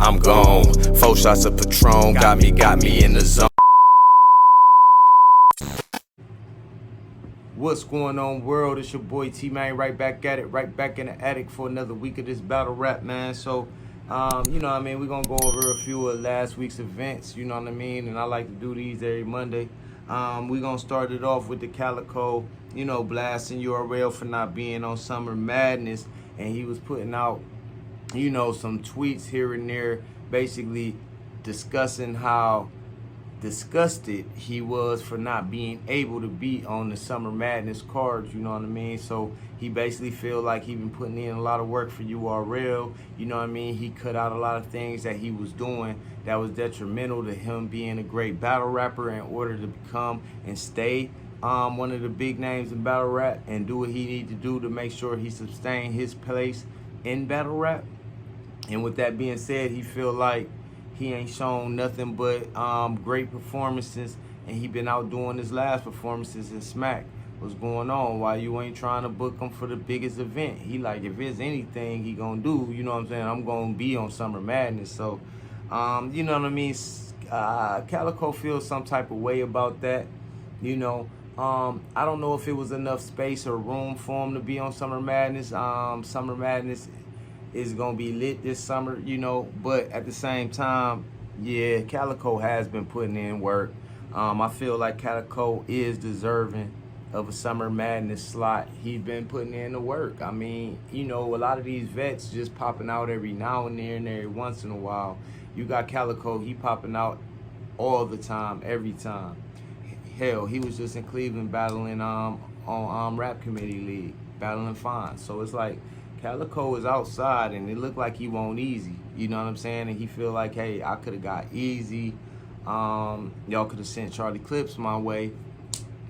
I'm gone. 4 shots of Patron got me in the zone. What's going on, world? It's your boy T-Man, right back at it, right back in the attic for another week of this battle rap, man. So, you know what I mean, we're going to go over a few of last week's events, you know what I mean? And I like to do these every Monday. We're going to start it off with the Calicoe, you know, blasting URL for not being on Summer Madness. And he was putting out, you know, some tweets here and there, basically discussing how disgusted he was for not being able to be on the Summer Madness cards, you know what I mean? So he basically feel like he been putting in a lot of work for URL, you know what I mean? He cut out a lot of things that he was doing that was detrimental to him being a great battle rapper in order to become and stay one of the big names in battle rap and do what he need to do to make sure he sustain his place in battle rap. And with that being said, he feel like he ain't shown nothing but great performances, and he been out doing his last performances in Smack. What's going on? Why you ain't trying to book him for the biggest event? He like, if there's anything he gonna do, you know what I'm saying, I'm gonna be on Summer Madness. So, you know what I mean? Calicoe feels some type of way about that, you know. I don't know if it was enough space or room for him to be on Summer Madness. Summer Madness is gonna be lit this summer, you know, but at the same time, yeah, Calicoe has been putting in work. I feel like Calicoe is deserving of a Summer Madness slot. He's been putting in the work. I mean, you know, a lot of these vets just popping out every now and then, every once in a while. You got Calicoe, he popping out all the time, every time. Hell, he was just in Cleveland battling on Rap Committee League, battling fine. So it's like, Calicoe is outside, and it looked like he won't easy. You know what I'm saying? And he feel like, hey, I could have got easy. Y'all could have sent Charlie Clips my way.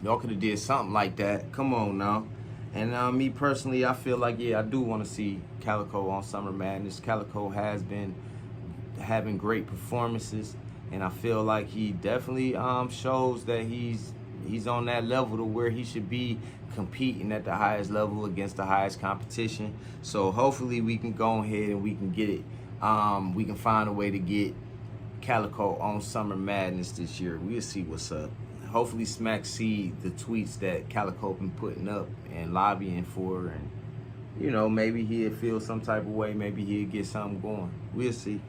Y'all could have did something like that. Come on now. And me personally, I feel like, yeah, I do want to see Calicoe on Summer Madness. Calicoe has been having great performances, and I feel like he definitely shows that he's on that level to where he should be competing at the highest level against the highest competition. So hopefully we can go ahead and we can get it. We can find a way to get Calicoe on Summer Madness this year. We'll see what's up. Hopefully Smack see the tweets that Calicoe been putting up and lobbying for, and you know, maybe he'll feel some type of way. Maybe he'll get something going. We'll see.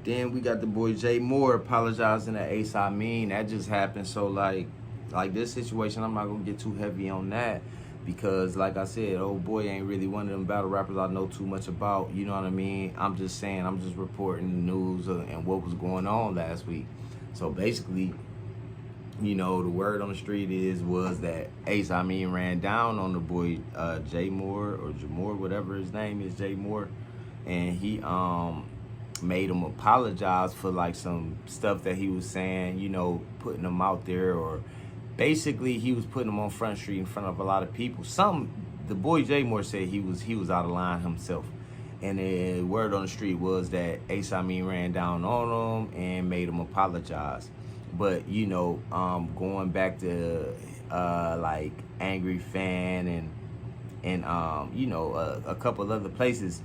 Then we got the boy Jmorr apologizing to Ace I Mean. That just happened. So like this situation, I'm not gonna get too heavy on that, because like I said, old boy ain't really one of them battle rappers I know too much about, you know what I mean? I'm just saying, I'm just reporting the news and what was going on last week. So basically, you know, the word on the street was that Ace I Mean ran down on the boy Jmorr or Jmorr, whatever his name is, Jmorr, and he made him apologize for like some stuff that he was saying, you know, putting him out there, or basically he was putting him on Front Street in front of a lot of people. The boy Jmorr said he was out of line himself, and the word on the street was that Ace I Mean ran down on him and made him apologize. But you know, going back to like Angry Fan and you know, a couple other places,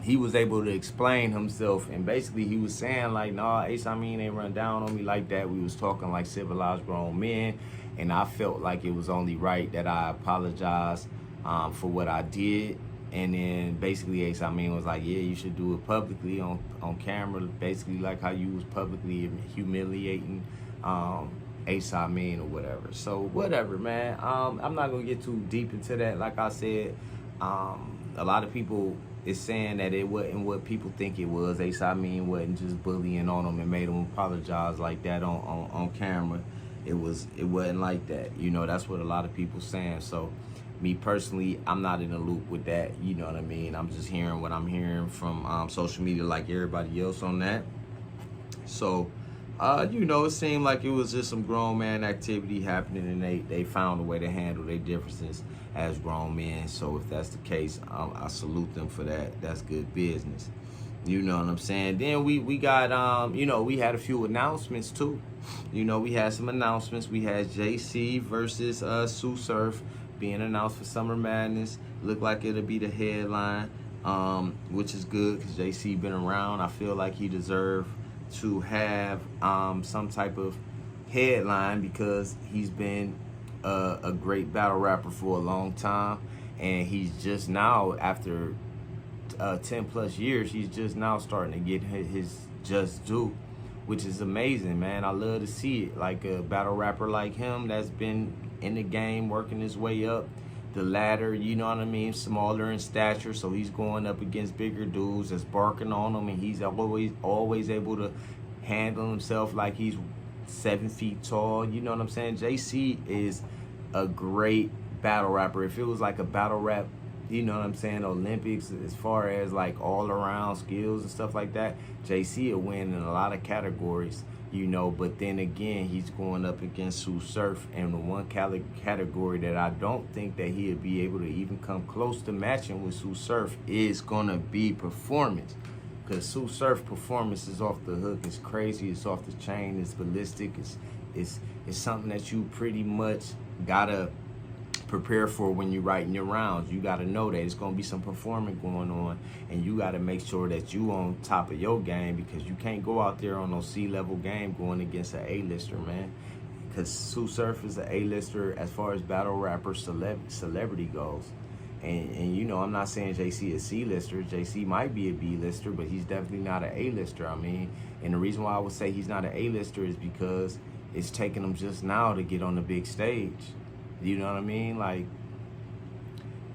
he was able to explain himself, and basically he was saying like, nah, Ace I Mean ain't run down on me like that. We was talking like civilized grown men, and I felt like it was only right that I apologize for what I did. And then basically Ace I Mean was like, yeah, you should do it publicly on camera, basically like how you was publicly humiliating Ace I Mean or whatever. So whatever, man. I'm not gonna get too deep into that. Like I said, a lot of people is saying that it wasn't what people think it was. Ace I Mean wasn't just bullying on him and made him apologize like that on camera. It wasn't like that. You know, that's what a lot of people saying. So me personally, I'm not in the loop with that. You know what I mean? I'm just hearing what I'm hearing from social media like everybody else on that. So, you know, it seemed like it was just some grown man activity happening, and they found a way to handle their differences as grown men. So if that's the case, I salute them for that. That's good business. You know what I'm saying? Then we got, you know, we had a few announcements too. You know, we had some announcements. We had JC versus Sue Surf being announced for Summer Madness. Looked like it'll be the headline. which is good because JC been around. I feel like he deserved to have some type of headline because he's been a great battle rapper for a long time, and he's just now, after 10 plus years, he's just now starting to get his just due, which is amazing, man. I love to see it. Like a battle rapper like him that's been in the game, working his way up the ladder, you know what I mean, smaller in stature, so he's going up against bigger dudes that's barking on him, and he's always able to handle himself like he's 7 feet tall, you know what I'm saying? JC is a great battle rapper. If it was like a battle rap, you know what I'm saying, Olympics, as far as like all around skills and stuff like that, JC will win in a lot of categories, you know. But then again, he's going up against Sue Surf, and the one category that I don't think that he'll be able to even come close to matching with Sue Surf is gonna be performance. Because Sue Surf performance is off the hook. It's crazy, it's off the chain, it's ballistic, it's something that you pretty much gotta prepare for when you're writing your rounds. You got to know that it's going to be some performing going on, and you got to make sure that you on top of your game, because you can't go out there on no C-level game going against an A-lister, man. Because Sue Surf is an A-lister as far as battle rapper celebrity goes. And you know, I'm not saying JC is C-lister. JC might be a B-lister, but he's definitely not an A-lister. I mean, and the reason why I would say he's not an A-lister is because it's taking him just now to get on the big stage. You know what I mean? Like,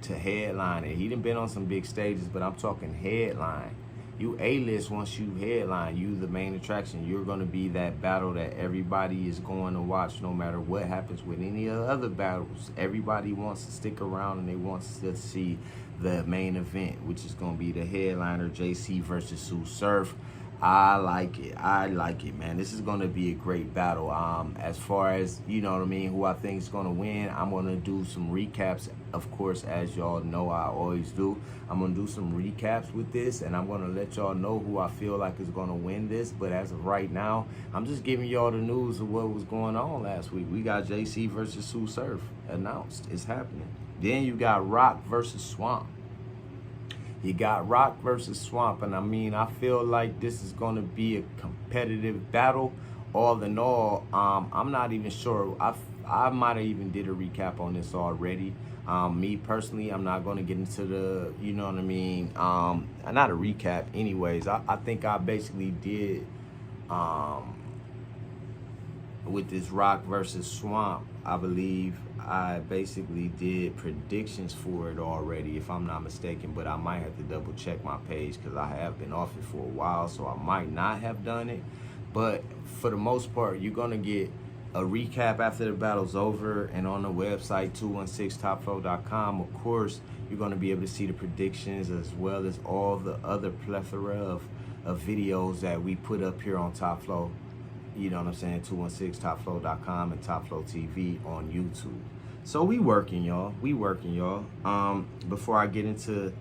to headline it. He done been on some big stages, but I'm talking headline. You A-list, once you headline, you the main attraction. You're going to be that battle that everybody is going to watch no matter what happens with any of the other battles. Everybody wants to stick around and they want to see the main event, which is going to be the headliner, JC versus Sue Surf. I like it, man. This is going to be a great battle. As far as, you know what I mean, who I think is going to win, I'm going to do some recaps, of course, as y'all know I always do. I'm going to do some recaps with this, and I'm going to let y'all know who I feel like is going to win this. But as of right now, I'm just giving y'all the news of what was going on last week. We got JC versus Sue Surf announced. It's happening. Then you got Rock versus Swamp. You got Rock versus Swamp, and I mean, I feel like this is going to be a competitive battle. All in all, I'm not even sure. I might have even did a recap on this already. Me personally, I'm not going to get into the, you know what I mean, not a recap anyways. I think I basically did, with this Rock versus Swamp, I believe I basically did predictions for it already, if I'm not mistaken, but I might have to double check my page because I have been off it for a while, so I might not have done it. But for the most part, you're going to get a recap after the battle's over, and on the website 216topflow.com, of course, you're going to be able to see the predictions as well as all the other plethora of videos that we put up here on Top Flow. You know what I'm saying? 216topflow.com and Top Flow TV on YouTube. So we working, y'all. Before I get into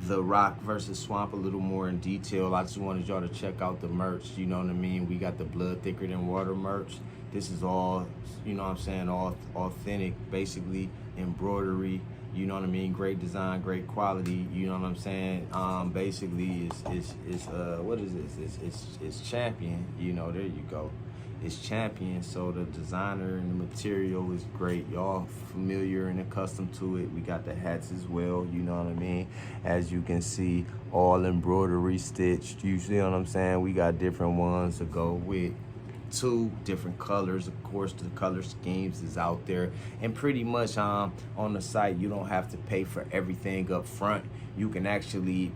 the Rock versus Swamp a little more in detail, I just wanted y'all to check out the merch. You know what I mean? We got the Blood Thicker Than Water merch. This is all, you know what I'm saying, all authentic, basically embroidery. You know what I mean? Great design, great quality. You know what I'm saying? Basically, it's what is this? It's Champion. You know, there you go. It's Champion. So the designer and the material is great. Y'all familiar and accustomed to it. We got the hats as well. You know what I mean? As you can see, all embroidery stitched. You see what I'm saying? We got different ones to go with. 2 different colors. Of course, the color schemes is out there, and pretty much on the site you don't have to pay for everything up front. You can actually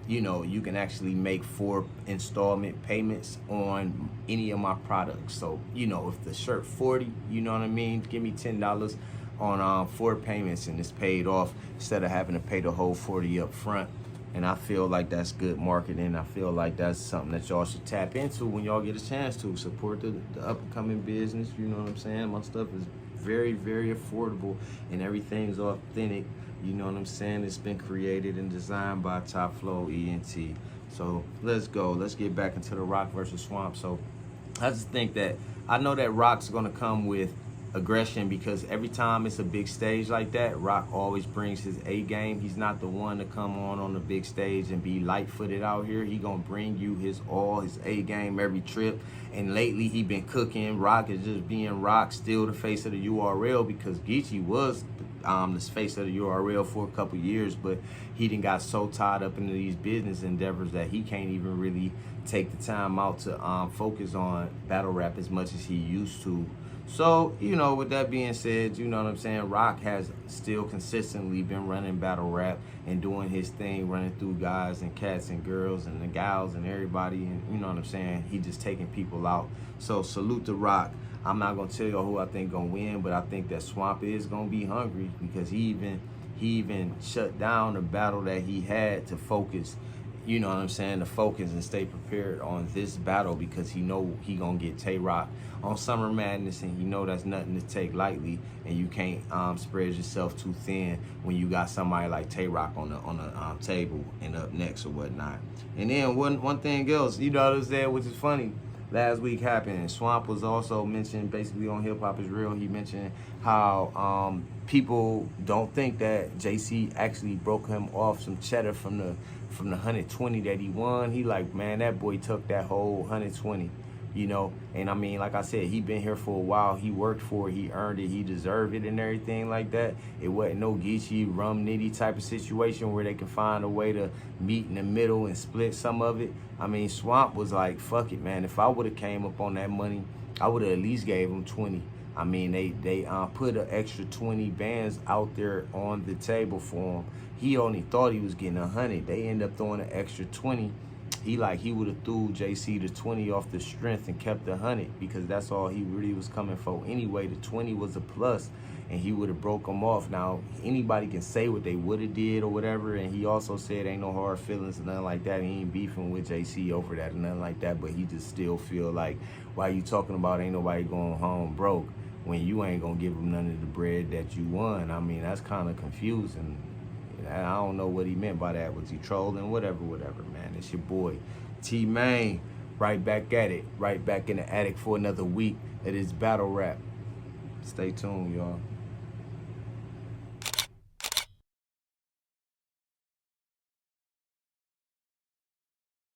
you can actually make 4 installment payments on any of my products. So, you know, if the shirt 40, you know what I mean, give me $10 on 4 payments, and it's paid off instead of having to pay the whole 40 up front. And I feel like that's good marketing. I feel like that's something that y'all should tap into when y'all get a chance to support the up-and-coming business. You know what I'm saying? My stuff is very, very affordable, and everything's authentic. You know what I'm saying? It's been created and designed by Top Flow ENT. So let's go. Let's get back into the Rock versus Swamp. So I just think that, I know that Rock's going to come with aggression, because every time it's a big stage like that, Rock always brings his A game. He's not the one to come on the big stage and be light-footed out here. He gonna bring you his A game every trip. And lately he been cooking. Rock is just being Rock, still the face of the URL, because Geechee was the face of the URL for a couple years, but he done got so tied up into these business endeavors that he can't even really take the time out to focus on battle rap as much as he used to. So, you know, with that being said, you know what I'm saying, Rock has still consistently been running battle rap and doing his thing, running through guys and cats and girls and the gals and everybody, and you know what I'm saying, he just taking people out. So salute to Rock. I'm not gonna tell you who I think gonna win, but I think that Swamp is gonna be hungry, because he even shut down the battle that he had to focus, you know what I'm saying, to focus and stay prepared on this battle, because he know he gonna get Tay-Rock on Summer Madness, and he know that's nothing to take lightly, and you can't spread yourself too thin when you got somebody like Tay-Rock on the table and up next or whatnot. And then one thing else, you know what I'm saying, which is funny, last week happened. Swamp was also mentioned basically on Hip Hop Is Real. He mentioned how people don't think that JC actually broke him off some cheddar from the 120 that he won. He like, man, that boy took that whole 120, you know. And I mean, like I said, he been here for a while. He worked for it. He earned it. He deserved it and everything like that. It wasn't no Geechee, rum nitty type of situation where they can find a way to meet in the middle and split some of it. I mean, Swamp was like, fuck it, man. If I would have came up on that money, I would have at least gave him 20. I mean, they put an extra 20 bands out there on the table for him. He only thought he was getting 100. They end up throwing an extra 20. He would have threw JC the 20 off the strength and kept the 100, because that's all he really was coming for anyway. The 20 was a plus, and he would have broke him off. Now, anybody can say what they would have did or whatever, and he also said ain't no hard feelings or nothing like that. He ain't beefing with JC over that or nothing like that, but he just still feel like, why you talking about ain't nobody going home broke when you ain't gonna give him none of the bread that you won? I mean, that's kind of confusing. I don't know what he meant by that. Was he trolling? Whatever, man. It's your boy, T-Main, right back at it. Right back in the attic for another week. It is Battle Rap. Stay tuned, y'all.